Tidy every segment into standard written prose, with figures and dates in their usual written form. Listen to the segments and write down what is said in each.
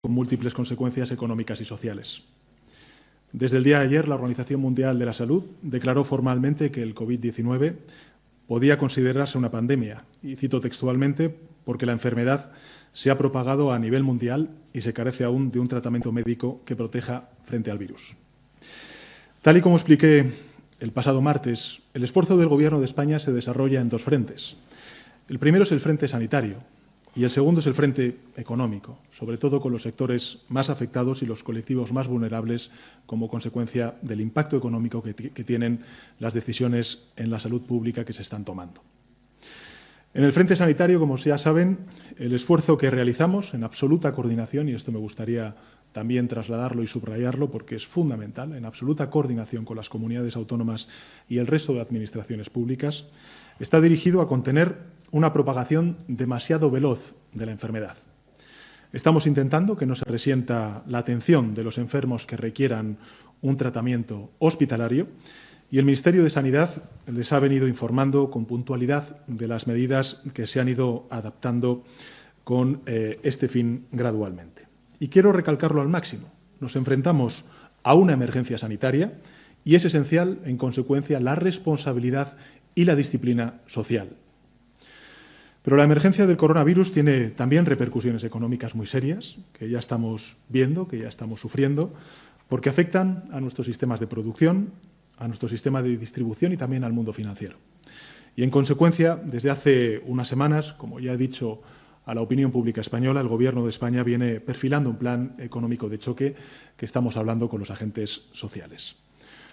con múltiples consecuencias económicas y sociales. Desde el día de ayer, la Organización Mundial de la Salud declaró formalmente que el COVID-19 podía considerarse una pandemia, y cito textualmente, porque la enfermedad se ha propagado a nivel mundial y se carece aún de un tratamiento médico que proteja frente al virus. Tal y como expliqué el pasado martes, el esfuerzo del Gobierno de España se desarrolla en dos frentes. El primero es el frente sanitario y el segundo es el frente económico, sobre todo con los sectores más afectados y los colectivos más vulnerables como consecuencia del impacto económico que tienen las decisiones en la salud pública que se están tomando. En el frente sanitario, como ya saben, el esfuerzo que realizamos en absoluta coordinación, y esto me gustaría también trasladarlo y subrayarlo porque es fundamental, en absoluta coordinación con las comunidades autónomas y el resto de administraciones públicas, está dirigido a contener una propagación demasiado veloz de la enfermedad. Estamos intentando que no se resienta la atención de los enfermos que requieran un tratamiento hospitalario y el Ministerio de Sanidad les ha venido informando con puntualidad de las medidas que se han ido adaptando con este fin gradualmente. Y quiero recalcarlo al máximo. Nos enfrentamos a una emergencia sanitaria y es esencial, en consecuencia, la responsabilidad y la disciplina social. Pero la emergencia del coronavirus tiene también repercusiones económicas muy serias, que ya estamos viendo, que ya estamos sufriendo, porque afectan a nuestros sistemas de producción, a nuestro sistema de distribución y también al mundo financiero. Y, en consecuencia, desde hace unas semanas, como ya he dicho a la opinión pública española, el Gobierno de España viene perfilando un plan económico de choque que estamos hablando con los agentes sociales.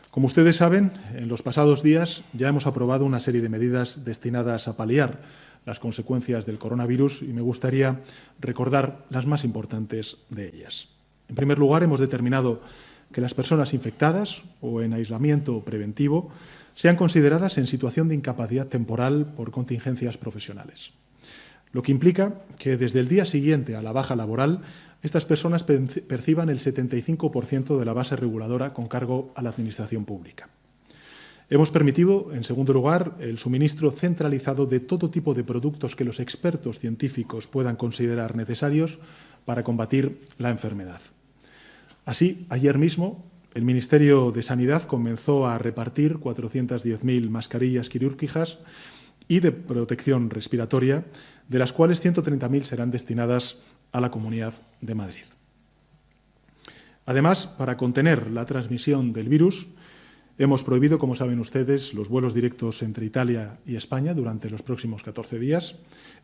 Como ustedes saben, en los pasados días ya hemos aprobado una serie de medidas destinadas a paliar las consecuencias del coronavirus y me gustaría recordar las más importantes de ellas. En primer lugar, hemos determinado que las personas infectadas o en aislamiento preventivo sean consideradas en situación de incapacidad temporal por contingencias profesionales, lo que implica que desde el día siguiente a la baja laboral estas personas perciban el 75% de la base reguladora con cargo a la Administración pública. Hemos permitido, en segundo lugar, el suministro centralizado de todo tipo de productos que los expertos científicos puedan considerar necesarios para combatir la enfermedad. Así, ayer mismo, el Ministerio de Sanidad comenzó a repartir 410.000 mascarillas quirúrgicas y de protección respiratoria, de las cuales 130.000 serán destinadas a la Comunidad de Madrid. Además, para contener la transmisión del virus, hemos prohibido, como saben ustedes, los vuelos directos entre Italia y España durante los próximos 14 días.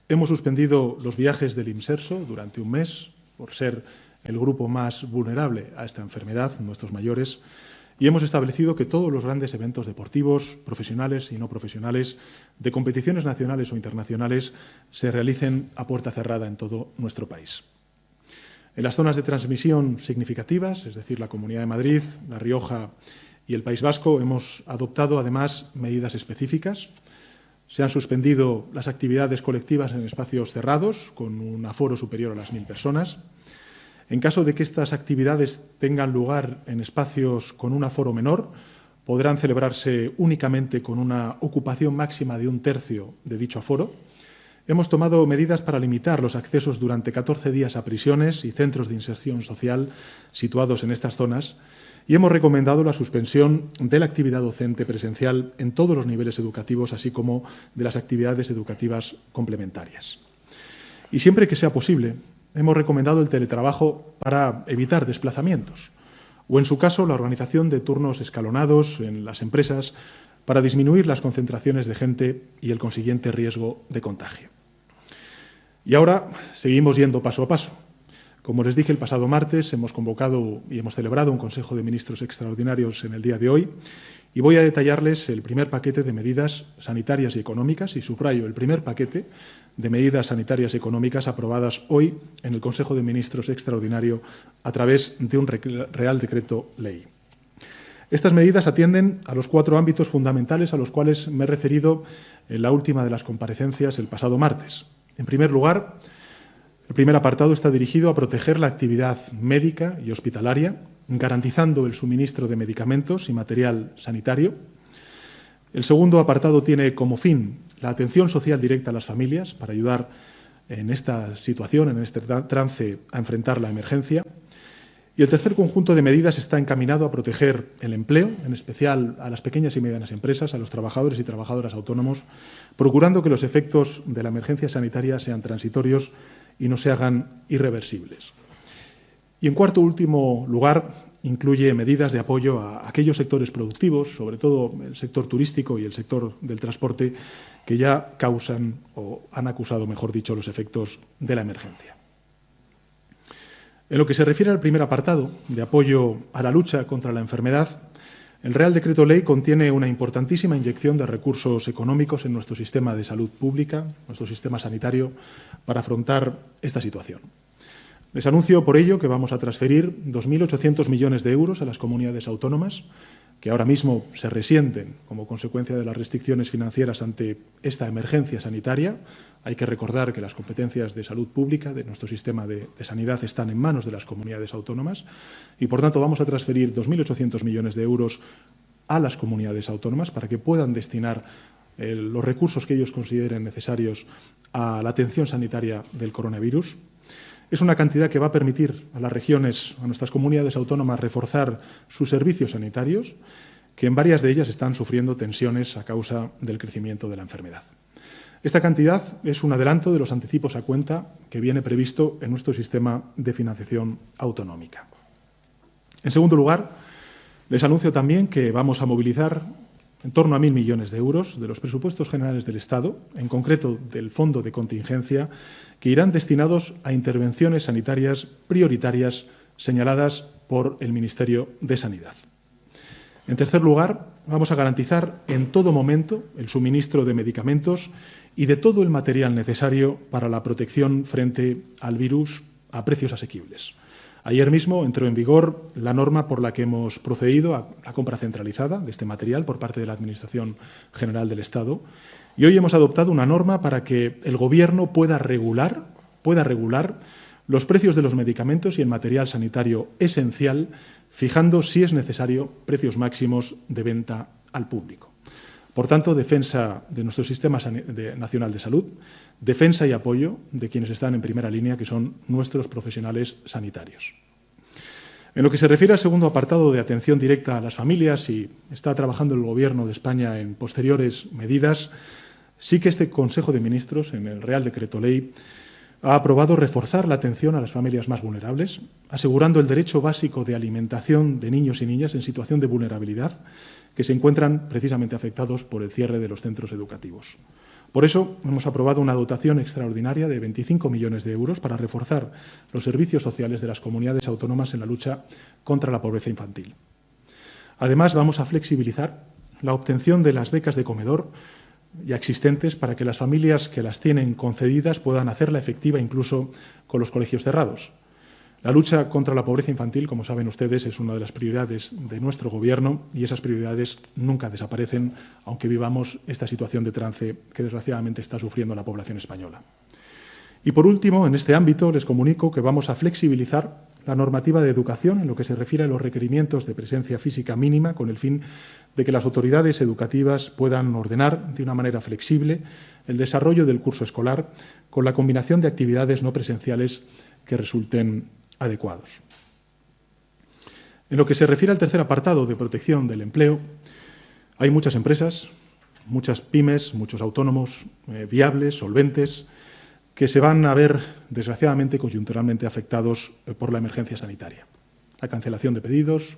Hemos suspendido los viajes del Imserso durante un mes, por ser el grupo más vulnerable a esta enfermedad, nuestros mayores, y hemos establecido que todos los grandes eventos deportivos, profesionales y no profesionales, de competiciones nacionales o internacionales, se realicen a puerta cerrada en todo nuestro país. En las zonas de transmisión significativas, es decir, la Comunidad de Madrid, La Rioja y el País Vasco, hemos adoptado además medidas específicas. Se han suspendido las actividades colectivas en espacios cerrados, con un aforo superior a las 1.000 personas. En caso de que estas actividades tengan lugar en espacios con un aforo menor, podrán celebrarse únicamente con una ocupación máxima de 1/3 de dicho aforo. Hemos tomado medidas para limitar los accesos durante 14 días a prisiones y centros de inserción social situados en estas zonas y hemos recomendado la suspensión de la actividad docente presencial en todos los niveles educativos, así como de las actividades educativas complementarias. Y siempre que sea posible, hemos recomendado el teletrabajo para evitar desplazamientos o, en su caso, la organización de turnos escalonados en las empresas para disminuir las concentraciones de gente y el consiguiente riesgo de contagio. Y ahora seguimos yendo paso a paso. Como les dije el pasado martes, hemos convocado y hemos celebrado un Consejo de Ministros extraordinarios en el día de hoy y voy a detallarles el primer paquete de medidas sanitarias y económicas, y subrayo el primer paquete de medidas sanitarias y económicas aprobadas hoy en el Consejo de Ministros extraordinario a través de un Real Decreto Ley. Estas medidas atienden a los 4 ámbitos fundamentales a los cuales me he referido en la última de las comparecencias el pasado martes. En primer lugar, el primer apartado está dirigido a proteger la actividad médica y hospitalaria, garantizando el suministro de medicamentos y material sanitario. El segundo apartado tiene como fin la atención social directa a las familias para ayudar en esta situación, en este trance, a enfrentar la emergencia. Y el tercer conjunto de medidas está encaminado a proteger el empleo, en especial a las pequeñas y medianas empresas, a los trabajadores y trabajadoras autónomos, procurando que los efectos de la emergencia sanitaria sean transitorios y no se hagan irreversibles. Y en cuarto último lugar, incluye medidas de apoyo a aquellos sectores productivos, sobre todo el sector turístico y el sector del transporte, que ya causan o han acusado, mejor dicho, los efectos de la emergencia. En lo que se refiere al primer apartado, de apoyo a la lucha contra la enfermedad, el Real Decreto Ley contiene una importantísima inyección de recursos económicos en nuestro sistema de salud pública, nuestro sistema sanitario, para afrontar esta situación. Les anuncio por ello que vamos a transferir 2.800 millones de euros a las comunidades autónomas, que ahora mismo se resienten como consecuencia de las restricciones financieras ante esta emergencia sanitaria. Hay que recordar que las competencias de salud pública de nuestro sistema de sanidad están en manos de las comunidades autónomas y, por tanto, vamos a transferir 2.800 millones de euros a las comunidades autónomas para que puedan destinar los recursos que ellos consideren necesarios a la atención sanitaria del coronavirus. Es una cantidad que va a permitir a las regiones, a nuestras comunidades autónomas, reforzar sus servicios sanitarios, que en varias de ellas están sufriendo tensiones a causa del crecimiento de la enfermedad. Esta cantidad es un adelanto de los anticipos a cuenta que viene previsto en nuestro sistema de financiación autonómica. En segundo lugar, les anuncio también que vamos a movilizar en torno a 1.000 millones de euros de los presupuestos generales del Estado, en concreto del Fondo de Contingencia, que irán destinados a intervenciones sanitarias prioritarias señaladas por el Ministerio de Sanidad. En tercer lugar, vamos a garantizar en todo momento el suministro de medicamentos y de todo el material necesario para la protección frente al virus a precios asequibles. Ayer mismo entró en vigor la norma por la que hemos procedido a la compra centralizada de este material por parte de la Administración General del Estado y hoy hemos adoptado una norma para que el Gobierno pueda regular los precios de los medicamentos y el material sanitario esencial, fijando, si es necesario, precios máximos de venta al público. Por tanto, defensa de nuestro Sistema Nacional de Salud, defensa y apoyo de quienes están en primera línea, que son nuestros profesionales sanitarios. En lo que se refiere al segundo apartado de atención directa a las familias, y está trabajando el Gobierno de España en posteriores medidas, sí que este Consejo de Ministros, en el Real Decreto Ley, ha aprobado reforzar la atención a las familias más vulnerables, asegurando el derecho básico de alimentación de niños y niñas en situación de vulnerabilidad que se encuentran precisamente afectados por el cierre de los centros educativos. Por eso, hemos aprobado una dotación extraordinaria de 25 millones de euros para reforzar los servicios sociales de las comunidades autónomas en la lucha contra la pobreza infantil. Además, vamos a flexibilizar la obtención de las becas de comedor ya existentes para que las familias que las tienen concedidas puedan hacerla efectiva incluso con los colegios cerrados. La lucha contra la pobreza infantil, como saben ustedes, es una de las prioridades de nuestro Gobierno y esas prioridades nunca desaparecen, aunque vivamos esta situación de trance que desgraciadamente está sufriendo la población española. Y por último, en este ámbito, les comunico que vamos a flexibilizar la normativa de educación en lo que se refiere a los requerimientos de presencia física mínima, con el fin de que las autoridades educativas puedan ordenar de una manera flexible el desarrollo del curso escolar con la combinación de actividades no presenciales que resulten adecuados. En lo que se refiere al tercer apartado de protección del empleo, hay muchas empresas, muchas pymes, muchos autónomos viables, solventes, que se van a ver, desgraciadamente, coyunturalmente afectados por la emergencia sanitaria. La cancelación de pedidos,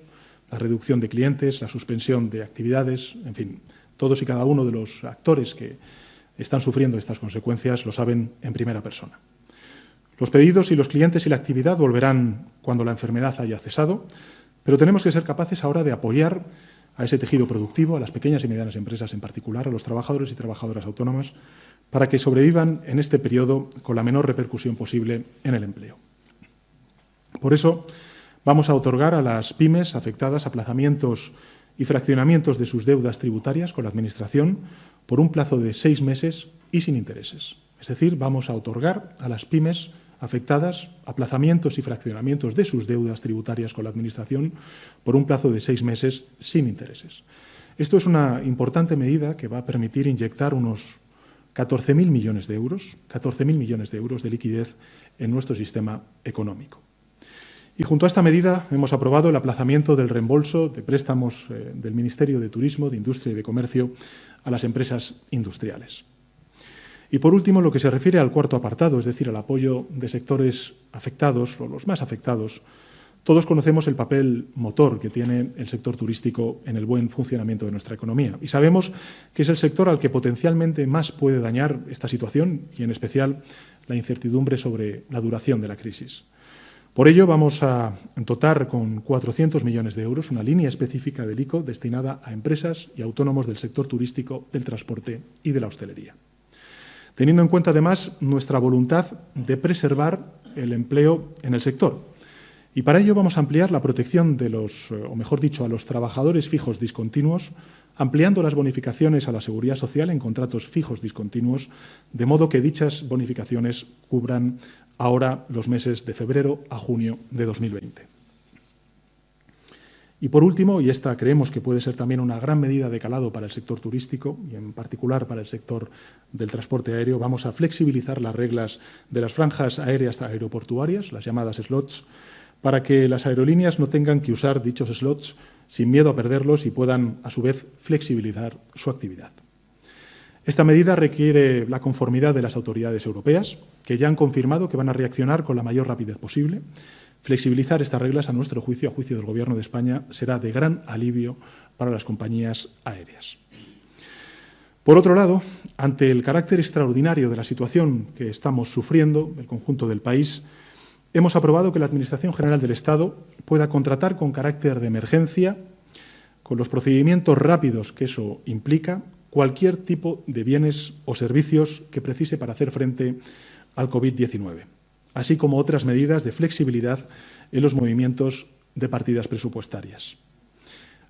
la reducción de clientes, la suspensión de actividades, en fin, todos y cada uno de los actores que están sufriendo estas consecuencias lo saben en primera persona. Los pedidos y los clientes y la actividad volverán cuando la enfermedad haya cesado, pero tenemos que ser capaces ahora de apoyar a ese tejido productivo, a las pequeñas y medianas empresas en particular, a los trabajadores y trabajadoras autónomas, para que sobrevivan en este periodo con la menor repercusión posible en el empleo. Por eso, vamos a otorgar a las pymes afectadas aplazamientos y fraccionamientos de sus deudas tributarias con la Administración por un plazo de 6 meses y sin intereses. Es decir, vamos a otorgar a las pymes afectadas aplazamientos y fraccionamientos de sus deudas tributarias con la Administración por un plazo de 6 meses sin intereses. Esto es una importante medida que va a permitir inyectar unos 14.000 millones de euros, 14.000 millones de euros de liquidez en nuestro sistema económico. Y junto a esta medida hemos aprobado el aplazamiento del reembolso de préstamos del Ministerio de Turismo, de Industria y de Comercio a las empresas industriales. Y por último, lo que se refiere al cuarto apartado, es decir, al apoyo de sectores afectados o los más afectados, todos conocemos el papel motor que tiene el sector turístico en el buen funcionamiento de nuestra economía y sabemos que es el sector al que potencialmente más puede dañar esta situación y, en especial, la incertidumbre sobre la duración de la crisis. Por ello, vamos a dotar con 400 millones de euros una línea específica del ICO destinada a empresas y autónomos del sector turístico, del transporte y de la hostelería. Teniendo en cuenta, además, nuestra voluntad de preservar el empleo en el sector. Y para ello vamos a ampliar la protección de o mejor dicho, a los trabajadores fijos discontinuos, ampliando las bonificaciones a la Seguridad Social en contratos fijos discontinuos, de modo que dichas bonificaciones cubran ahora los meses de febrero a junio de 2020. Y por último, y esta creemos que puede ser también una gran medida de calado para el sector turístico y en particular para el sector del transporte aéreo, vamos a flexibilizar las reglas de las franjas aéreas aeroportuarias, las llamadas slots, para que las aerolíneas no tengan que usar dichos slots sin miedo a perderlos y puedan, a su vez, flexibilizar su actividad. Esta medida requiere la conformidad de las autoridades europeas, que ya han confirmado que van a reaccionar con la mayor rapidez posible. Flexibilizar estas reglas, a nuestro juicio, a juicio del Gobierno de España, será de gran alivio para las compañías aéreas. Por otro lado, ante el carácter extraordinario de la situación que estamos sufriendo, el conjunto del país, hemos aprobado que la Administración General del Estado pueda contratar con carácter de emergencia, con los procedimientos rápidos que eso implica, cualquier tipo de bienes o servicios que precise para hacer frente al COVID-19, así como otras medidas de flexibilidad en los movimientos de partidas presupuestarias.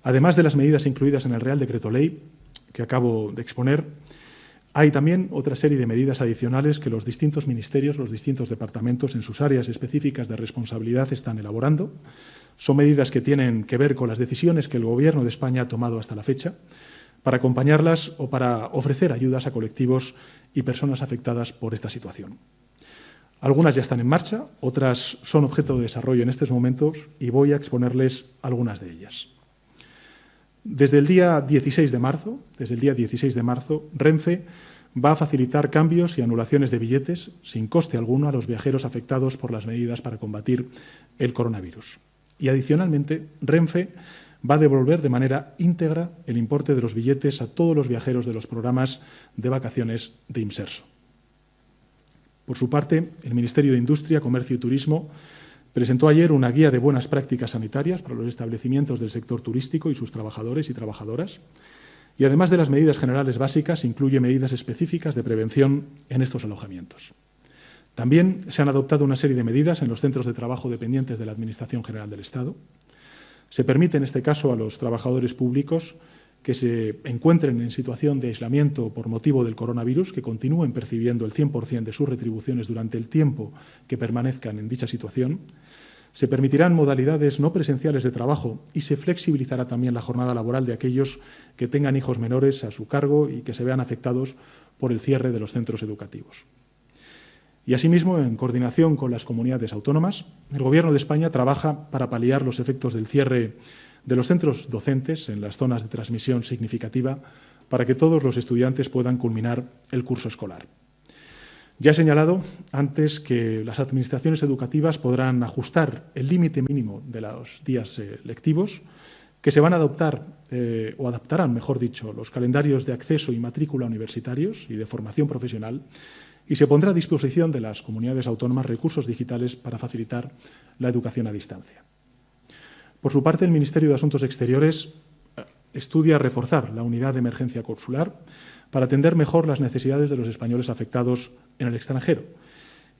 Además de las medidas incluidas en el Real Decreto Ley que acabo de exponer, hay también otra serie de medidas adicionales que los distintos ministerios, los distintos departamentos en sus áreas específicas de responsabilidad están elaborando. Son medidas que tienen que ver con las decisiones que el Gobierno de España ha tomado hasta la fecha para acompañarlas o para ofrecer ayudas a colectivos y personas afectadas por esta situación. Algunas ya están en marcha, otras son objeto de desarrollo en estos momentos y voy a exponerles algunas de ellas. Desde el día 16 de marzo, Renfe va a facilitar cambios y anulaciones de billetes sin coste alguno a los viajeros afectados por las medidas para combatir el coronavirus. Y adicionalmente, Renfe va a devolver de manera íntegra el importe de los billetes a todos los viajeros de los programas de vacaciones de Imserso. Por su parte, el Ministerio de Industria, Comercio y Turismo presentó ayer una guía de buenas prácticas sanitarias para los establecimientos del sector turístico y sus trabajadores y trabajadoras. Y además de las medidas generales básicas, incluye medidas específicas de prevención en estos alojamientos. También se han adoptado una serie de medidas en los centros de trabajo dependientes de la Administración General del Estado. Se permite, en este caso, a los trabajadores públicos que se encuentren en situación de aislamiento por motivo del coronavirus, que continúen percibiendo el 100% de sus retribuciones durante el tiempo que permanezcan en dicha situación. Se permitirán modalidades no presenciales de trabajo y se flexibilizará también la jornada laboral de aquellos que tengan hijos menores a su cargo y que se vean afectados por el cierre de los centros educativos. Y asimismo, en coordinación con las comunidades autónomas, el Gobierno de España trabaja para paliar los efectos del cierre de los centros docentes en las zonas de transmisión significativa para que todos los estudiantes puedan culminar el curso escolar. Ya he señalado antes que las administraciones educativas podrán ajustar el límite mínimo de los días lectivos, que se van a adoptar o adaptarán, mejor dicho, los calendarios de acceso y matrícula universitarios y de formación profesional, y se pondrá a disposición de las comunidades autónomas recursos digitales para facilitar la educación a distancia. Por su parte, el Ministerio de Asuntos Exteriores estudia reforzar la unidad de emergencia consular para atender mejor las necesidades de los españoles afectados en el extranjero.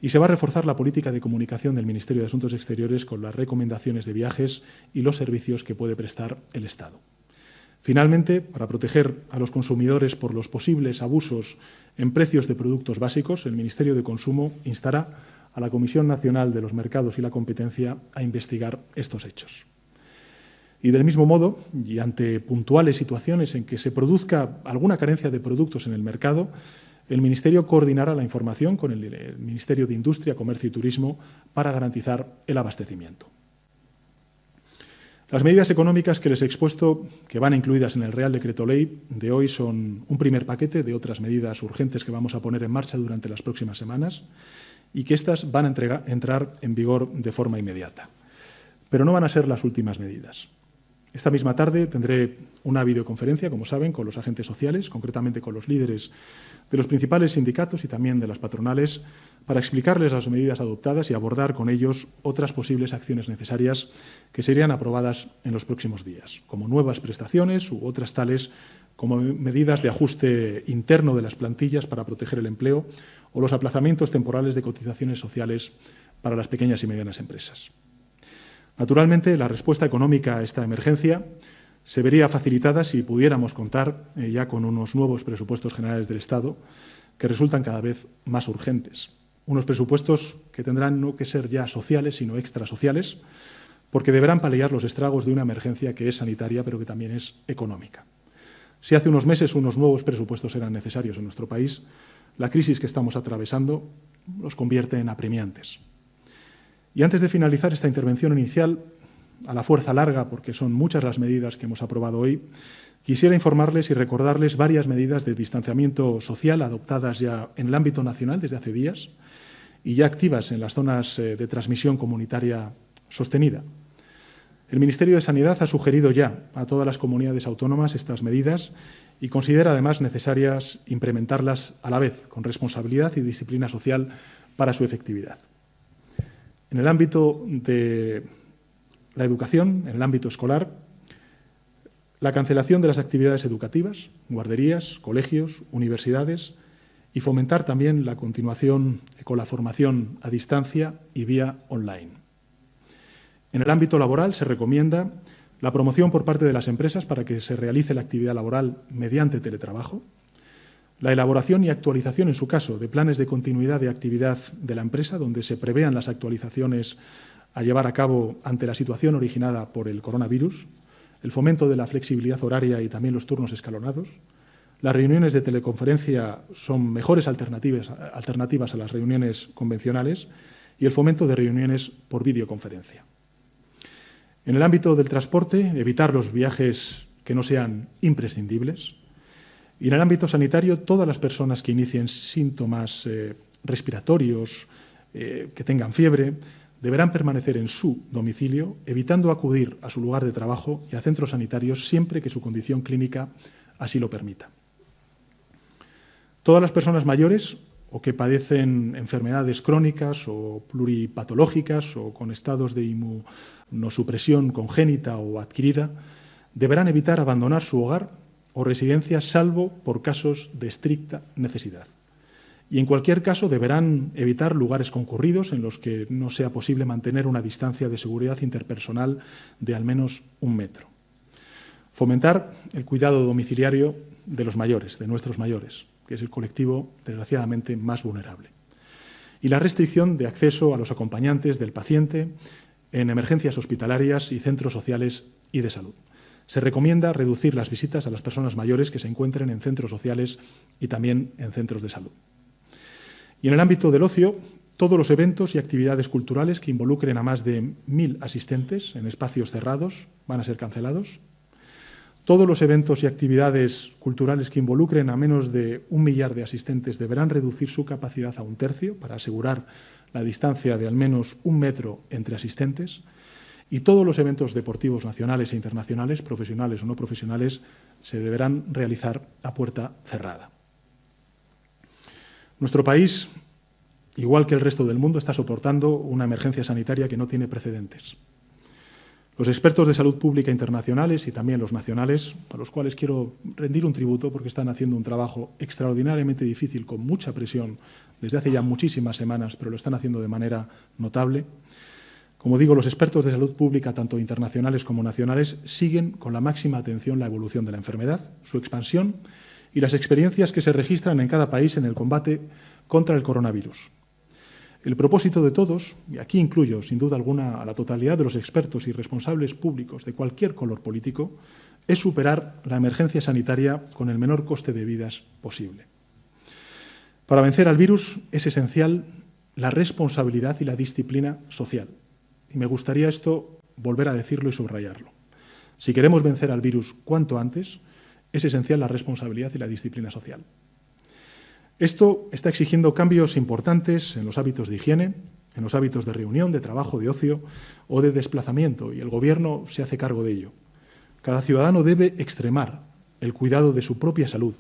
Y se va a reforzar la política de comunicación del Ministerio de Asuntos Exteriores con las recomendaciones de viajes y los servicios que puede prestar el Estado. Finalmente, para proteger a los consumidores por los posibles abusos en precios de productos básicos, el Ministerio de Consumo instará a la Comisión Nacional de los Mercados y la Competencia a investigar estos hechos. Y del mismo modo, y ante puntuales situaciones en que se produzca alguna carencia de productos en el mercado, el Ministerio coordinará la información con el Ministerio de Industria, Comercio y Turismo para garantizar el abastecimiento. Las medidas económicas que les he expuesto, que van incluidas en el Real Decreto Ley de hoy, son un primer paquete de otras medidas urgentes que vamos a poner en marcha durante las próximas semanas y que estas van a entrar en vigor de forma inmediata. Pero no van a ser las últimas medidas. Esta misma tarde tendré una videoconferencia, como saben, con los agentes sociales, concretamente con los líderes de los principales sindicatos y también de las patronales, para explicarles las medidas adoptadas y abordar con ellos otras posibles acciones necesarias que serían aprobadas en los próximos días, como nuevas prestaciones u otras tales como medidas de ajuste interno de las plantillas para proteger el empleo o los aplazamientos temporales de cotizaciones sociales para las pequeñas y medianas empresas. Naturalmente, la respuesta económica a esta emergencia se vería facilitada si pudiéramos contar ya con unos nuevos presupuestos generales del Estado que resultan cada vez más urgentes. Unos presupuestos que tendrán no que ser ya sociales, sino extrasociales, porque deberán paliar los estragos de una emergencia que es sanitaria, pero que también es económica. Si hace unos meses unos nuevos presupuestos eran necesarios en nuestro país, la crisis que estamos atravesando los convierte en apremiantes. Y antes de finalizar esta intervención inicial, a la fuerza larga, porque son muchas las medidas que hemos aprobado hoy, quisiera informarles y recordarles varias medidas de distanciamiento social adoptadas ya en el ámbito nacional desde hace días y ya activas en las zonas de transmisión comunitaria sostenida. El Ministerio de Sanidad ha sugerido ya a todas las comunidades autónomas estas medidas y considera además necesarias implementarlas a la vez, con responsabilidad y disciplina social para su efectividad. En el ámbito de la educación, en el ámbito escolar, la cancelación de las actividades educativas, guarderías, colegios, universidades y fomentar también la continuación con la formación a distancia y vía online. En el ámbito laboral se recomienda la promoción por parte de las empresas para que se realice la actividad laboral mediante teletrabajo, la elaboración y actualización, en su caso, de planes de continuidad de actividad de la empresa, donde se prevean las actualizaciones a llevar a cabo ante la situación originada por el coronavirus, el fomento de la flexibilidad horaria y también los turnos escalonados. Las reuniones de teleconferencia son mejores alternativas a las reuniones convencionales y el fomento de reuniones por videoconferencia. En el ámbito del transporte, evitar los viajes que no sean imprescindibles. Y en el ámbito sanitario, todas las personas que inicien síntomas respiratorios, que tengan fiebre, deberán permanecer en su domicilio, evitando acudir a su lugar de trabajo y a centros sanitarios siempre que su condición clínica así lo permita. Todas las personas mayores o que padecen enfermedades crónicas o pluripatológicas o con estados de inmunosupresión congénita o adquirida deberán evitar abandonar su hogar o residencia salvo por casos de estricta necesidad. Y en cualquier caso deberán evitar lugares concurridos en los que no sea posible mantener una distancia de seguridad interpersonal de al menos 1 metro. Fomentar el cuidado domiciliario de los mayores, de nuestros mayores, que es el colectivo, desgraciadamente, más vulnerable. Y la restricción de acceso a los acompañantes del paciente en emergencias hospitalarias y centros sociales y de salud. Se recomienda reducir las visitas a las personas mayores que se encuentren en centros sociales y también en centros de salud. Y en el ámbito del ocio, todos los eventos y actividades culturales que involucren a más de 1.000 asistentes en espacios cerrados van a ser cancelados. Todos los eventos y actividades culturales que involucren a menos de 1 millar de asistentes deberán reducir su capacidad a 1/3 para asegurar la distancia de al menos 1 metro entre asistentes. Y todos los eventos deportivos nacionales e internacionales, profesionales o no profesionales, se deberán realizar a puerta cerrada. Nuestro país, igual que el resto del mundo, está soportando una emergencia sanitaria que no tiene precedentes. Los expertos de salud pública internacionales y también los nacionales, a los cuales quiero rendir un tributo porque están haciendo un trabajo extraordinariamente difícil, con mucha presión, desde hace ya muchísimas semanas, pero lo están haciendo de manera notable. Como digo, los expertos de salud pública, tanto internacionales como nacionales, siguen con la máxima atención la evolución de la enfermedad, su expansión y las experiencias que se registran en cada país en el combate contra el coronavirus. El propósito de todos, y aquí incluyo sin duda alguna a la totalidad de los expertos y responsables públicos de cualquier color político, es superar la emergencia sanitaria con el menor coste de vidas posible. Para vencer al virus es esencial la responsabilidad y la disciplina social. Y me gustaría esto volver a decirlo y subrayarlo. Si queremos vencer al virus cuanto antes, es esencial la responsabilidad y la disciplina social. Esto está exigiendo cambios importantes en los hábitos de higiene, en los hábitos de reunión, de trabajo, de ocio o de desplazamiento, y el Gobierno se hace cargo de ello. Cada ciudadano debe extremar el cuidado de su propia salud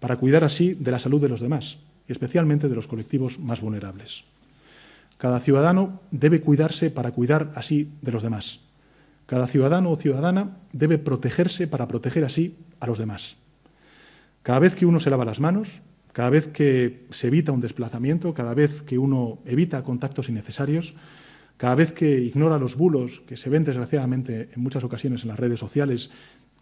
para cuidar así de la salud de los demás, y especialmente de los colectivos más vulnerables. Cada ciudadano debe cuidarse para cuidar así de los demás. Cada ciudadano o ciudadana debe protegerse para proteger así a los demás. Cada vez que uno se lava las manos, cada vez que se evita un desplazamiento, cada vez que uno evita contactos innecesarios, cada vez que ignora los bulos que se ven desgraciadamente en muchas ocasiones en las redes sociales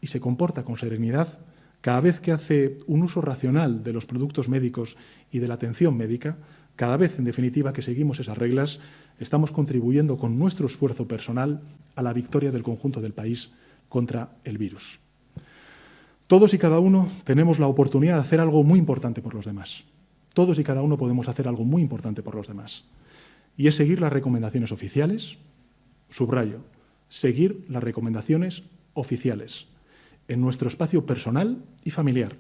y se comporta con serenidad, cada vez que hace un uso racional de los productos médicos y de la atención médica, cada vez, en definitiva, que seguimos esas reglas, estamos contribuyendo con nuestro esfuerzo personal a la victoria del conjunto del país contra el virus. Todos y cada uno tenemos la oportunidad de hacer algo muy importante por los demás. Todos y cada uno podemos hacer algo muy importante por los demás. Y es seguir las recomendaciones oficiales, subrayo, seguir las recomendaciones oficiales en nuestro espacio personal y familiar.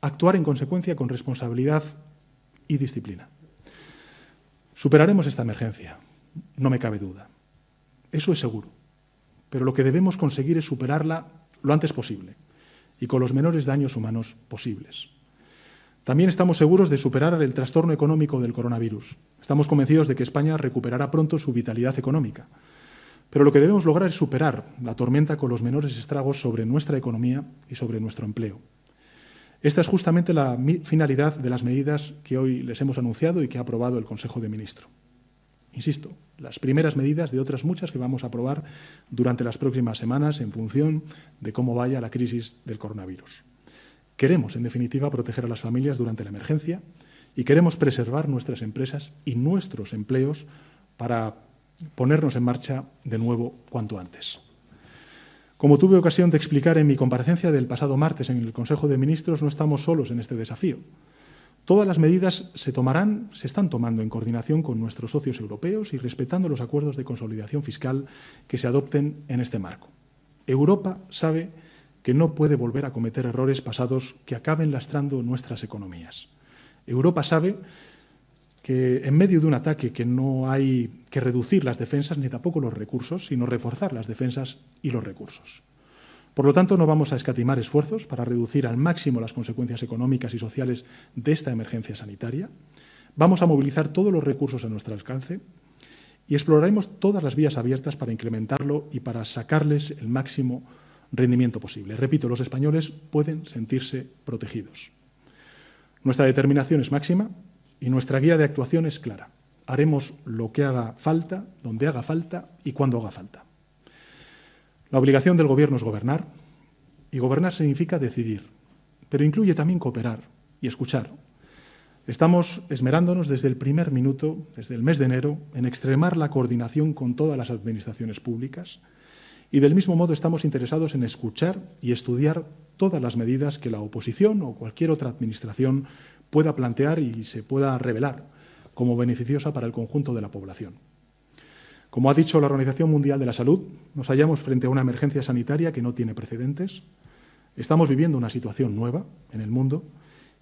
Actuar en consecuencia con responsabilidad y disciplina. Superaremos esta emergencia, no me cabe duda. Eso es seguro. Pero lo que debemos conseguir es superarla lo antes posible y con los menores daños humanos posibles. También estamos seguros de superar el trastorno económico del coronavirus. Estamos convencidos de que España recuperará pronto su vitalidad económica. Pero lo que debemos lograr es superar la tormenta con los menores estragos sobre nuestra economía y sobre nuestro empleo. Esta es justamente la finalidad de las medidas que hoy les hemos anunciado y que ha aprobado el Consejo de Ministros. Insisto, las primeras medidas de otras muchas que vamos a aprobar durante las próximas semanas en función de cómo vaya la crisis del coronavirus. Queremos, en definitiva, proteger a las familias durante la emergencia y queremos preservar nuestras empresas y nuestros empleos para ponernos en marcha de nuevo cuanto antes. Como tuve ocasión de explicar en mi comparecencia del pasado martes en el Consejo de Ministros, no estamos solos en este desafío. Todas las medidas se están tomando en coordinación con nuestros socios europeos y respetando los acuerdos de consolidación fiscal que se adopten en este marco. Europa sabe que no puede volver a cometer errores pasados que acaben lastrando nuestras economías. Europa sabe que en medio de un ataque que no hay que reducir las defensas ni tampoco los recursos, sino reforzar las defensas y los recursos. Por lo tanto, no vamos a escatimar esfuerzos para reducir al máximo las consecuencias económicas y sociales de esta emergencia sanitaria. Vamos a movilizar todos los recursos a nuestro alcance y exploraremos todas las vías abiertas para incrementarlo y para sacarles el máximo rendimiento posible. Repito, los españoles pueden sentirse protegidos. Nuestra determinación es máxima y nuestra guía de actuación es clara. Haremos lo que haga falta, donde haga falta y cuando haga falta. La obligación del Gobierno es gobernar, y gobernar significa decidir, pero incluye también cooperar y escuchar. Estamos esmerándonos desde el primer minuto, desde el mes de enero, en extremar la coordinación con todas las administraciones públicas y del mismo modo estamos interesados en escuchar y estudiar todas las medidas que la oposición o cualquier otra administración pueda plantear y se pueda revelar como beneficiosa para el conjunto de la población. Como ha dicho la Organización Mundial de la Salud, nos hallamos frente a una emergencia sanitaria que no tiene precedentes. Estamos viviendo una situación nueva en el mundo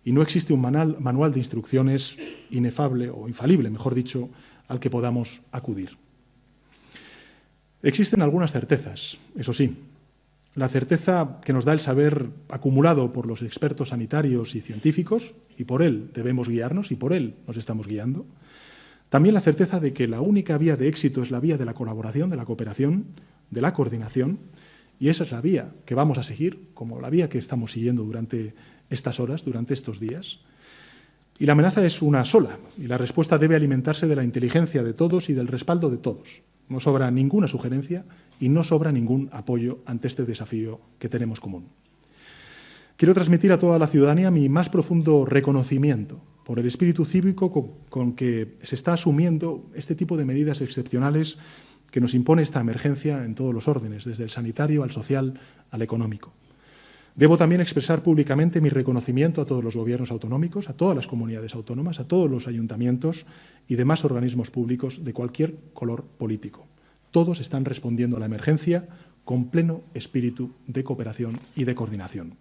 y no existe un manual de instrucciones inefable o infalible, mejor dicho, al que podamos acudir. Existen algunas certezas, eso sí. La certeza que nos da el saber acumulado por los expertos sanitarios y científicos, y por él debemos guiarnos y por él nos estamos guiando. También la certeza de que la única vía de éxito es la vía de la colaboración, de la cooperación, de la coordinación, y esa es la vía que vamos a seguir, como la vía que estamos siguiendo durante estas horas, durante estos días. Y la amenaza es una sola, y la respuesta debe alimentarse de la inteligencia de todos y del respaldo de todos. No sobra ninguna sugerencia y no sobra ningún apoyo ante este desafío que tenemos común. Quiero transmitir a toda la ciudadanía mi más profundo reconocimiento por el espíritu cívico con que se está asumiendo este tipo de medidas excepcionales que nos impone esta emergencia en todos los órdenes, desde el sanitario al social al económico. Debo también expresar públicamente mi reconocimiento a todos los gobiernos autonómicos, a todas las comunidades autónomas, a todos los ayuntamientos y demás organismos públicos de cualquier color político. Todos están respondiendo a la emergencia con pleno espíritu de cooperación y de coordinación.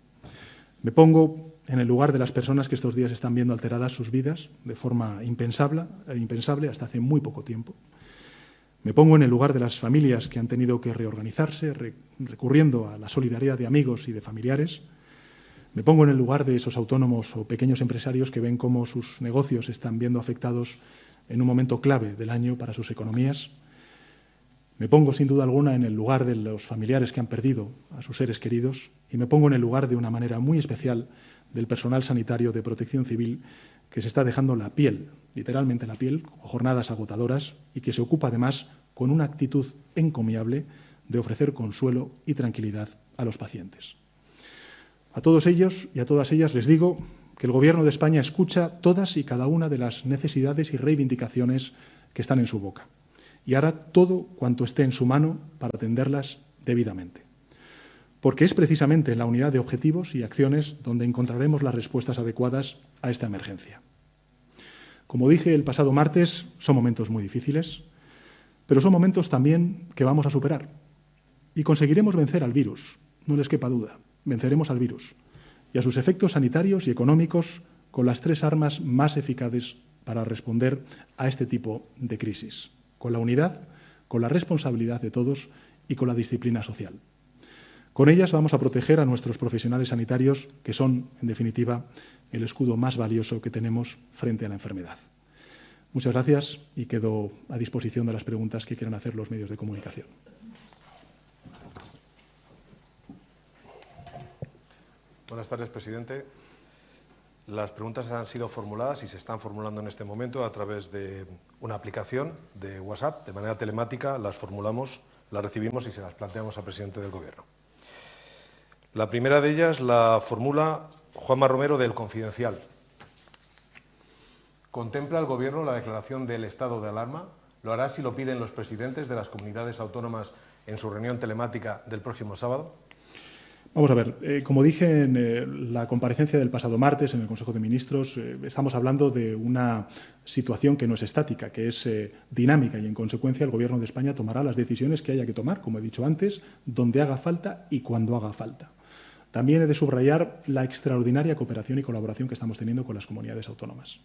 Me pongo en el lugar de las personas que estos días están viendo alteradas sus vidas de forma impensable hasta hace muy poco tiempo. Me pongo en el lugar de las familias que han tenido que reorganizarse, recurriendo a la solidaridad de amigos y de familiares. Me pongo en el lugar de esos autónomos o pequeños empresarios que ven cómo sus negocios están viendo afectados en un momento clave del año para sus economías. Me pongo, sin duda alguna, en el lugar de los familiares que han perdido a sus seres queridos y me pongo en el lugar, de una manera muy especial, del personal sanitario de Protección Civil que se está dejando la piel, literalmente la piel, con jornadas agotadoras y que se ocupa, además, con una actitud encomiable de ofrecer consuelo y tranquilidad a los pacientes. A todos ellos y a todas ellas les digo que el Gobierno de España escucha todas y cada una de las necesidades y reivindicaciones que están en su boca y hará todo cuanto esté en su mano para atenderlas debidamente. Porque es precisamente en la unidad de objetivos y acciones donde encontraremos las respuestas adecuadas a esta emergencia. Como dije el pasado martes, son momentos muy difíciles, pero son momentos también que vamos a superar y conseguiremos vencer al virus, no les quepa duda, venceremos al virus y a sus efectos sanitarios y económicos con las tres armas más eficaces para responder a este tipo de crisis, con la unidad, con la responsabilidad de todos y con la disciplina social. Con ellas vamos a proteger a nuestros profesionales sanitarios, que son, en definitiva, el escudo más valioso que tenemos frente a la enfermedad. Muchas gracias y quedo a disposición de las preguntas que quieran hacer los medios de comunicación. Buenas tardes, presidente. Las preguntas han sido formuladas y se están formulando en este momento a través de una aplicación de WhatsApp. De manera telemática las formulamos, las recibimos y se las planteamos al presidente del Gobierno. La primera de ellas la formula Juanma Romero, del Confidencial. ¿Contempla el Gobierno la declaración del estado de alarma? ¿Lo hará si lo piden los presidentes de las comunidades autónomas en su reunión telemática del próximo sábado? Vamos a ver, como dije en la comparecencia del pasado martes en el Consejo de Ministros, estamos hablando de una situación que no es estática, que es dinámica y, en consecuencia, el Gobierno de España tomará las decisiones que haya que tomar, como he dicho antes, donde haga falta y cuando haga falta. También he de subrayar la extraordinaria cooperación y colaboración que estamos teniendo con las comunidades autónomas.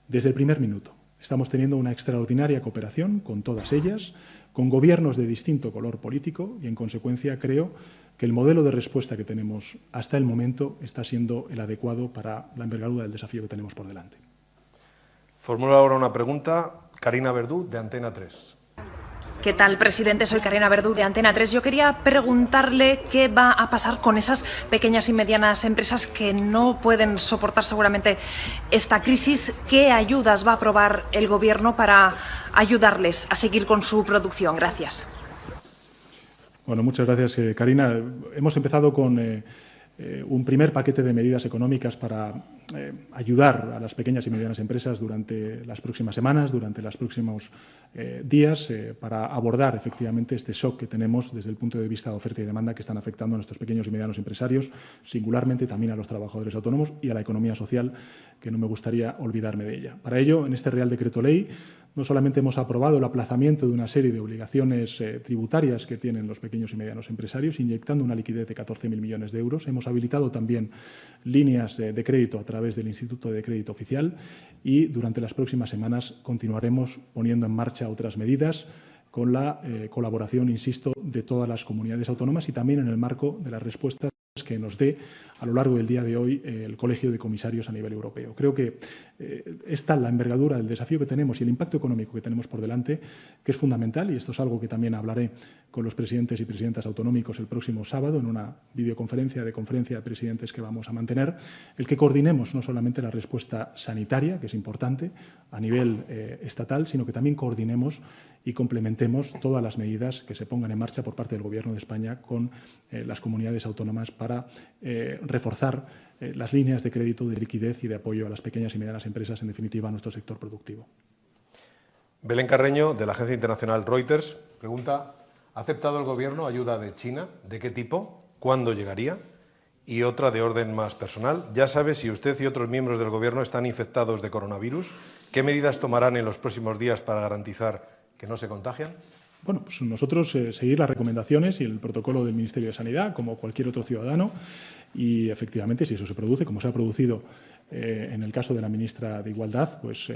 Desde el primer minuto estamos teniendo una extraordinaria cooperación con todas ellas, con gobiernos de distinto color político y, en consecuencia, creo que el modelo de respuesta que tenemos hasta el momento está siendo el adecuado para la envergadura del desafío que tenemos por delante. Formula ahora una pregunta Carina Verdú, de Antena 3. ¿Qué tal, presidente? Soy Carina Verdú, de Antena 3. Yo quería preguntarle qué va a pasar con esas pequeñas y medianas empresas que no pueden soportar seguramente esta crisis. ¿Qué ayudas va a aprobar el Gobierno para ayudarles a seguir con su producción? Gracias. Bueno, muchas gracias, Carina. Hemos empezado con un primer paquete de medidas económicas para ayudar a las pequeñas y medianas empresas durante las próximas semanas, durante los próximos días, para abordar efectivamente este shock que tenemos desde el punto de vista de oferta y demanda que están afectando a nuestros pequeños y medianos empresarios, singularmente también a los trabajadores autónomos y a la economía social, que no me gustaría olvidarme de ella. Para ello, en este Real Decreto Ley, no solamente hemos aprobado el aplazamiento de una serie de obligaciones tributarias que tienen los pequeños y medianos empresarios, inyectando una liquidez de 14.000 millones de euros. Hemos habilitado también líneas de crédito a través del Instituto de Crédito Oficial y durante las próximas semanas continuaremos poniendo en marcha otras medidas con la colaboración, insisto, de todas las comunidades autónomas y también en el marco de las respuestas que nos dé a lo largo del día de hoy el Colegio de Comisarios a nivel europeo. Creo que es tal la envergadura del desafío que tenemos y el impacto económico que tenemos por delante, que es fundamental, y esto es algo que también hablaré con los presidentes y presidentas autonómicos el próximo sábado en una videoconferencia de conferencia de presidentes que vamos a mantener, el que coordinemos no solamente la respuesta sanitaria, que es importante a nivel estatal, sino que también coordinemos y complementemos todas las medidas que se pongan en marcha por parte del Gobierno de España con las comunidades autónomas para reforzar las líneas de crédito, de liquidez y de apoyo a las pequeñas y medianas empresas, en definitiva, a nuestro sector productivo. Belén Carreño, de la agencia internacional Reuters, pregunta: ¿ha aceptado el Gobierno ayuda de China? ¿De qué tipo? ¿Cuándo llegaría? Y otra de orden más personal. ¿Ya sabe si usted y otros miembros del Gobierno están infectados de coronavirus? ¿Qué medidas tomarán en los próximos días para garantizar que no se contagian? Bueno, pues nosotros seguir las recomendaciones y el protocolo del Ministerio de Sanidad, como cualquier otro ciudadano, y efectivamente, si eso se produce, como se ha producido en el caso de la ministra de Igualdad, pues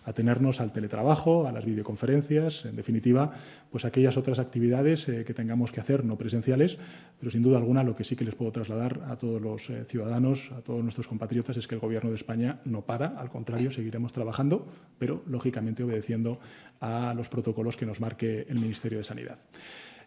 atenernos al teletrabajo, a las videoconferencias, en definitiva, pues aquellas otras actividades que tengamos que hacer no presenciales, pero sin duda alguna lo que sí que les puedo trasladar a todos los ciudadanos, a todos nuestros compatriotas, es que el Gobierno de España no para, al contrario, seguiremos trabajando, pero lógicamente obedeciendo a los protocolos que nos marque el Ministerio de Sanidad.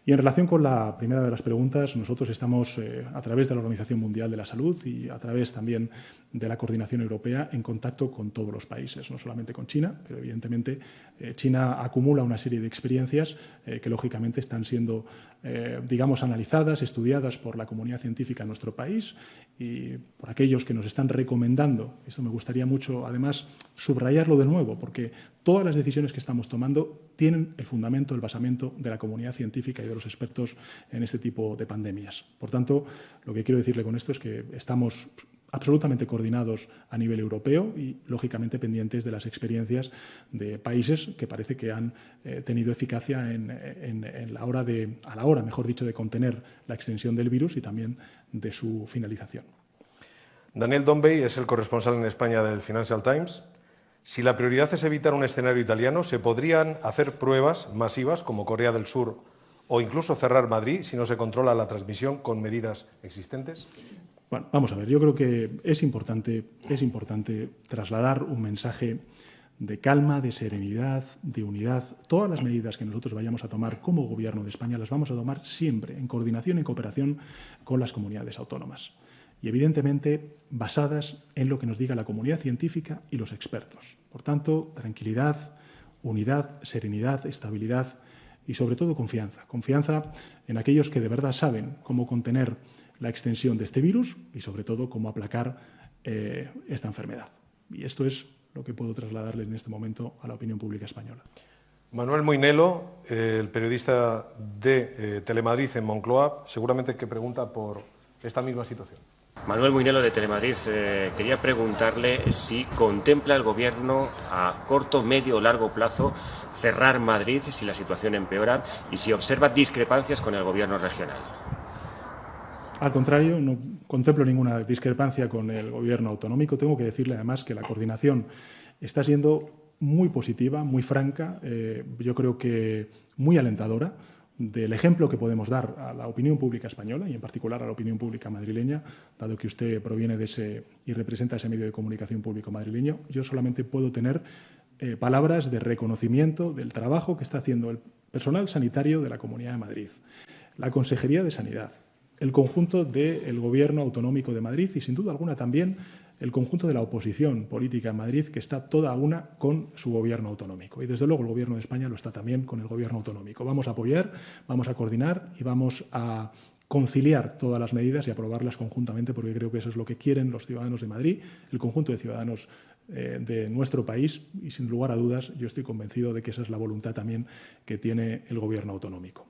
Y en relación con la primera de las preguntas, nosotros estamos, a través de la Organización Mundial de la Salud y a través también de la Coordinación Europea, en contacto con todos los países, no solamente con China, pero evidentemente China acumula una serie de experiencias que lógicamente están siendo, digamos, analizadas, estudiadas por la comunidad científica en nuestro país y por aquellos que nos están recomendando. Esto me gustaría mucho, además, subrayarlo de nuevo, porque todas las decisiones que estamos tomando tienen el fundamento, el basamento de la comunidad científica y de los expertos en este tipo de pandemias. Por tanto, lo que quiero decirle con esto es que estamos absolutamente coordinados a nivel europeo y, lógicamente, pendientes de las experiencias de países que parece que han tenido eficacia a la hora, mejor dicho, de contener la extensión del virus y también de su finalización. Daniel Dombey es el corresponsal en España del Financial Times. Si la prioridad es evitar un escenario italiano, ¿se podrían hacer pruebas masivas como Corea del Sur o incluso cerrar Madrid si no se controla la transmisión con medidas existentes? Bueno, vamos a ver, yo creo que es importante trasladar un mensaje de calma, de serenidad, de unidad. Todas las medidas que nosotros vayamos a tomar como Gobierno de España las vamos a tomar siempre en coordinación y en cooperación con las comunidades autónomas. Y, evidentemente, basadas en lo que nos diga la comunidad científica y los expertos. Por tanto, tranquilidad, unidad, serenidad, estabilidad y, sobre todo, confianza. Confianza en aquellos que de verdad saben cómo contener la extensión de este virus y, sobre todo, cómo aplacar esta enfermedad. Y esto es lo que puedo trasladarle en este momento a la opinión pública española. Manuel Moinelo, el periodista de Telemadrid en Moncloa, seguramente que pregunta por esta misma situación. Manuel Moinelo, de Telemadrid, quería preguntarle si contempla el Gobierno a corto, medio o largo plazo cerrar Madrid si la situación empeora y si observa discrepancias con el Gobierno regional. Al contrario, no contemplo ninguna discrepancia con el Gobierno autonómico. Tengo que decirle, además, que la coordinación está siendo muy positiva, muy franca, yo creo que muy alentadora, del ejemplo que podemos dar a la opinión pública española y, en particular, a la opinión pública madrileña, dado que usted proviene de ese y representa ese medio de comunicación público madrileño. Yo solamente puedo tener palabras de reconocimiento del trabajo que está haciendo el personal sanitario de la Comunidad de Madrid, la Consejería de Sanidad, el conjunto del Gobierno autonómico de Madrid y, sin duda alguna, también el conjunto de la oposición política en Madrid, que está toda una con su Gobierno autonómico. Y, desde luego, el Gobierno de España lo está también con el Gobierno autonómico. Vamos a apoyar, vamos a coordinar y vamos a conciliar todas las medidas y aprobarlas conjuntamente, porque creo que eso es lo que quieren los ciudadanos de Madrid, el conjunto de ciudadanos de nuestro país, y, sin lugar a dudas, yo estoy convencido de que esa es la voluntad también que tiene el Gobierno autonómico.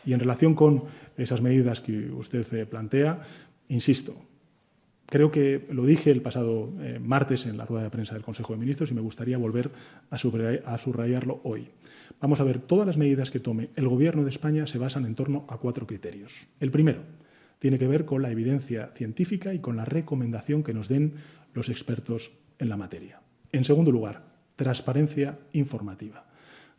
Y en relación con esas medidas que usted plantea, insisto, creo que lo dije el pasado martes en la rueda de prensa del Consejo de Ministros y me gustaría volver a subrayarlo hoy. Vamos a ver, todas las medidas que tome el Gobierno de España se basan en torno a 4 criterios. El primero tiene que ver con la evidencia científica y con la recomendación que nos den los expertos en la materia. En segundo lugar, transparencia informativa.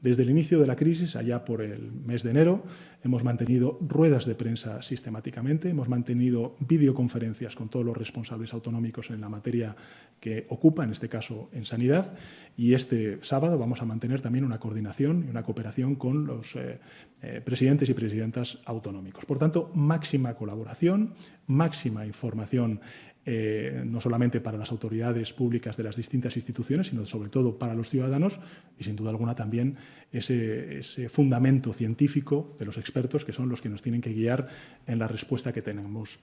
Desde el inicio de la crisis, allá por el mes de enero, hemos mantenido ruedas de prensa sistemáticamente, hemos mantenido videoconferencias con todos los responsables autonómicos en la materia que ocupa, en este caso en sanidad, y este sábado vamos a mantener también una coordinación y una cooperación con los presidentes y presidentas autonómicos. Por tanto, máxima colaboración, máxima información, no solamente para las autoridades públicas de las distintas instituciones, sino sobre todo para los ciudadanos y, sin duda alguna, también ese fundamento científico de los expertos, que son los que nos tienen que guiar en la respuesta que tengamos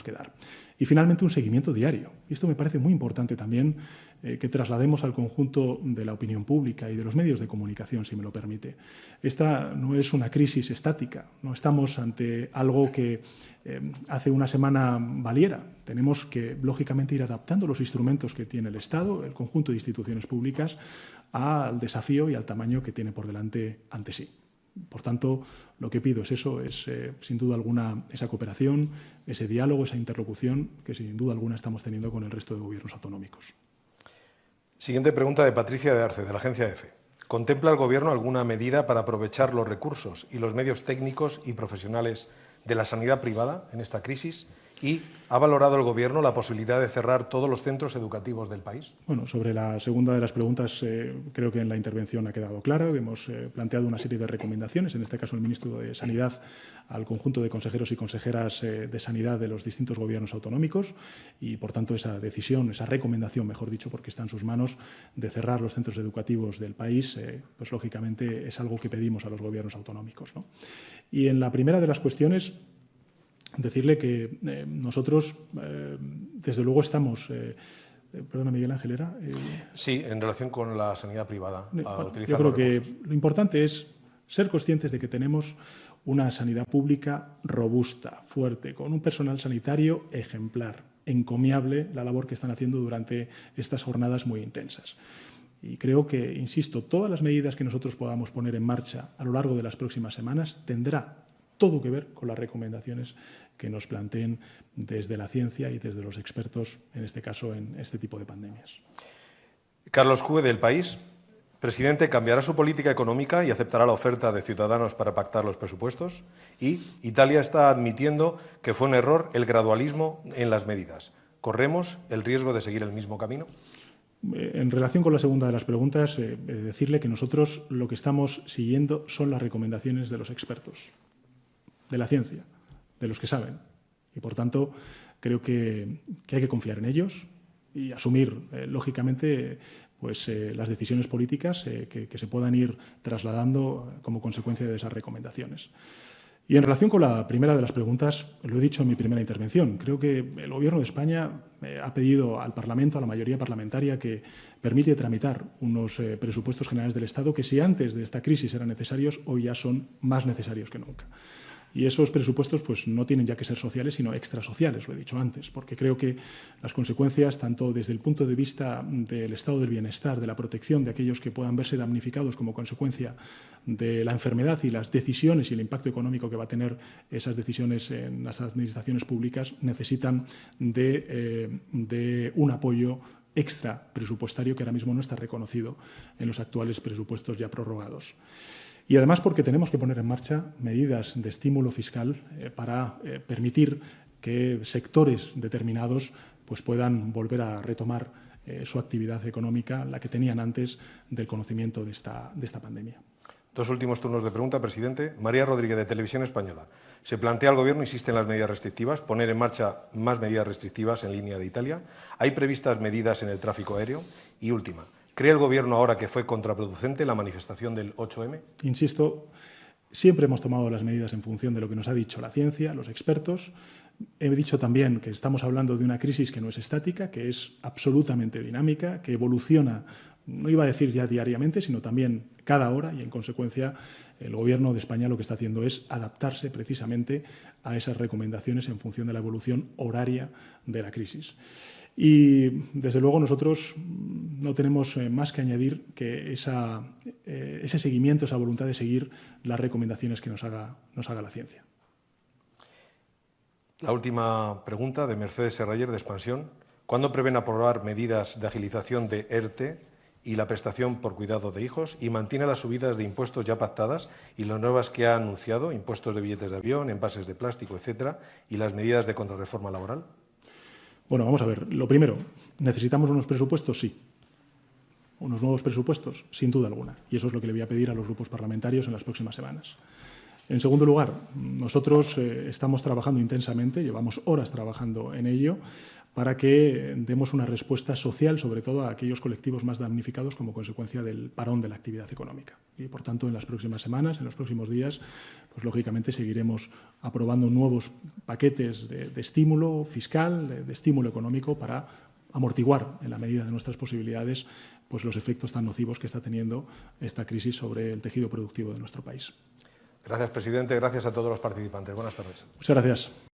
que dar. Y, finalmente, un seguimiento diario. Y esto me parece muy importante también que traslademos al conjunto de la opinión pública y de los medios de comunicación, si me lo permite. Esta no es una crisis estática, no estamos ante algo que hace una semana valiera. Tenemos que, lógicamente, ir adaptando los instrumentos que tiene el Estado, el conjunto de instituciones públicas, al desafío y al tamaño que tiene por delante ante sí. Por tanto, lo que pido es eso, sin duda alguna esa cooperación, ese diálogo, esa interlocución que sin duda alguna estamos teniendo con el resto de gobiernos autonómicos. Siguiente pregunta de Patricia de Arce, de la agencia EFE. ¿Contempla el Gobierno alguna medida para aprovechar los recursos y los medios técnicos y profesionales de la sanidad privada en esta crisis? ¿Y ha valorado el Gobierno la posibilidad de cerrar todos los centros educativos del país? Bueno, sobre la segunda de las preguntas, creo que en la intervención ha quedado claro. Hemos planteado una serie de recomendaciones, en este caso el ministro de Sanidad, al conjunto de consejeros y consejeras de Sanidad de los distintos gobiernos autonómicos y, por tanto, esa decisión, esa recomendación, mejor dicho, porque está en sus manos, de cerrar los centros educativos del país, pues lógicamente es algo que pedimos a los gobiernos autonómicos, ¿no? Y en la primera de las cuestiones, decirle que nosotros, desde luego, estamos... perdona, Miguel Ángel, ¿era? Sí, en relación con la sanidad privada. Yo creo que lo importante es ser conscientes de que tenemos una sanidad pública robusta, fuerte, con un personal sanitario ejemplar, encomiable la labor que están haciendo durante estas jornadas muy intensas. Y creo que, insisto, todas las medidas que nosotros podamos poner en marcha a lo largo de las próximas semanas tendrá todo que ver con las recomendaciones que nos planteen desde la ciencia y desde los expertos, en este caso, en este tipo de pandemias. Carlos Cue, del País. Presidente, ¿cambiará su política económica y aceptará la oferta de Ciudadanos para pactar los presupuestos? Y Italia está admitiendo que fue un error el gradualismo en las medidas. ¿Corremos el riesgo de seguir el mismo camino? En relación con la segunda de las preguntas, decirle que nosotros lo que estamos siguiendo son las recomendaciones de los expertos, de la ciencia, de los que saben. Y, por tanto, creo que hay que confiar en ellos y asumir, lógicamente, pues, las decisiones políticas que se puedan ir trasladando como consecuencia de esas recomendaciones. Y en relación con la primera de las preguntas, lo he dicho en mi primera intervención, creo que el Gobierno de España ha pedido al Parlamento, a la mayoría parlamentaria, que permite tramitar unos presupuestos generales del Estado que, si antes de esta crisis eran necesarios, hoy ya son más necesarios que nunca. Y esos presupuestos, pues, no tienen ya que ser sociales, sino extrasociales, lo he dicho antes, porque creo que las consecuencias, tanto desde el punto de vista del estado del bienestar, de la protección de aquellos que puedan verse damnificados como consecuencia de la enfermedad y las decisiones y el impacto económico que va a tener esas decisiones en las administraciones públicas, necesitan de un apoyo extra presupuestario que ahora mismo no está reconocido en los actuales presupuestos ya prorrogados. Y además porque tenemos que poner en marcha medidas de estímulo fiscal para permitir que sectores determinados, pues, puedan volver a retomar su actividad económica, la que tenían antes del conocimiento de esta pandemia. Dos últimos turnos de pregunta, presidente. María Rodríguez, de Televisión Española. Se plantea, el Gobierno insiste en las medidas restrictivas, poner en marcha más medidas restrictivas en línea de Italia. ¿Hay previstas medidas en el tráfico aéreo? Y última, ¿cree el Gobierno ahora que fue contraproducente la manifestación del 8M? Insisto, siempre hemos tomado las medidas en función de lo que nos ha dicho la ciencia, los expertos. He dicho también que estamos hablando de una crisis que no es estática, que es absolutamente dinámica, que evoluciona, no iba a decir ya diariamente, sino también cada hora, y en consecuencia el Gobierno de España lo que está haciendo es adaptarse precisamente a esas recomendaciones en función de la evolución horaria de la crisis. Y, desde luego, nosotros no tenemos más que añadir que ese seguimiento, esa voluntad de seguir las recomendaciones que nos haga la ciencia. La última pregunta, de Mercedes Serrayer, de Expansión. ¿Cuándo prevén aprobar medidas de agilización de ERTE y la prestación por cuidado de hijos? ¿Y mantiene las subidas de impuestos ya pactadas y las nuevas que ha anunciado, impuestos de billetes de avión, envases de plástico, etcétera, y las medidas de contrarreforma laboral? Bueno, vamos a ver. Lo primero, ¿necesitamos unos presupuestos? Sí. ¿Unos nuevos presupuestos? Sin duda alguna. Y eso es lo que le voy a pedir a los grupos parlamentarios en las próximas semanas. En segundo lugar, nosotros estamos trabajando intensamente, llevamos horas trabajando en ello, para que demos una respuesta social, sobre todo a aquellos colectivos más damnificados como consecuencia del parón de la actividad económica. Y, por tanto, en las próximas semanas, en los próximos días, pues, lógicamente, seguiremos aprobando nuevos paquetes de estímulo fiscal, de estímulo económico para amortiguar, en la medida de nuestras posibilidades, pues los efectos tan nocivos que está teniendo esta crisis sobre el tejido productivo de nuestro país. Gracias, presidente. Gracias a todos los participantes. Buenas tardes. Muchas gracias.